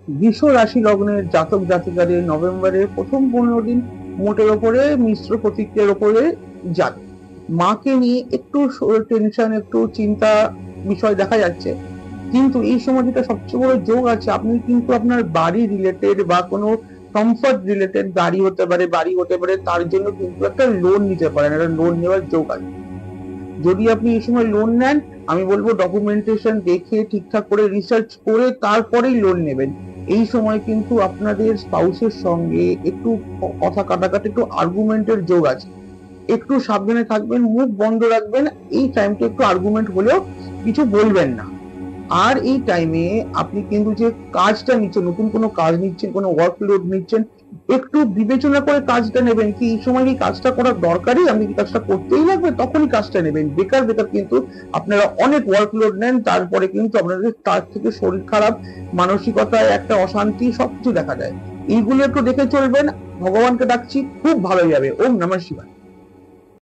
বৃষ রাশি লগ্নের জাতক জাতিকাদের নভেম্বরের প্রথম 15 দিন মোটের ওপরে মিশ্র প্রতিক্রিয়ার ওপরে যাবে। মাকে নিয়ে একটু টেনশন, একটু চিন্তা বিষয় দেখা যাচ্ছে, কিন্তু এই সময় যেটা সবচেয়ে বড় যোগ আছে, আপনি কিন্তু আপনার বাড়ি রিলেটেড বা কোনো কমফর্ট রিলেটেড, গাড়ি হতে পারে, বাড়ি হতে পারে, তার জন্য কিন্তু একটা লোন নিতে পারেন, একটা লোন নেওয়ার যোগ আছে। যদি আপনি এই সময় লোন নেন, আমি বলবো ডকুমেন্টেশন দেখে ঠিকঠাক করে রিসার্চ করে তারপরেই লোন নেবেন। এই সময় কিন্তু আপনাদের স্পাউসের সঙ্গে একটু কথা কাটাকাটি, একটু আর্গুমেন্টের যোগ আছে। একটু সাবধানে থাকবেন, মুখ বন্ধ রাখবেন। এই টাইমটা একটু আর্গুমেন্ট হলেও কিছু বলবেন না। আর এই টাইমে আপনি কিন্তু যে কাজটা নিচ্ছেন, নতুন কোনো কাজ নিচ্ছেন, কোনো ওয়ার্কলোড নিচ্ছেন, একটু বিবেচনা করে কাজটা নেবেন। কি এই সময় কি কাজটা করার দরকারই, আমি কি কাজটা করতেই লাগবে, তখনই কাজটা নেবেন। বেকার বেকার কিন্তু আপনারা অনেক ওয়ার্কলোড নেন, তারপরে কিন্তু আপনাদের তার থেকে শরীর খারাপ, মানসিকতায় একটা অশান্তি, সবকিছু দেখা যায়। এইগুলো একটু দেখে চলবেন। ভগবানকে ডাকছি, খুব ভালো যাবে। ওম নমঃ শিবায়।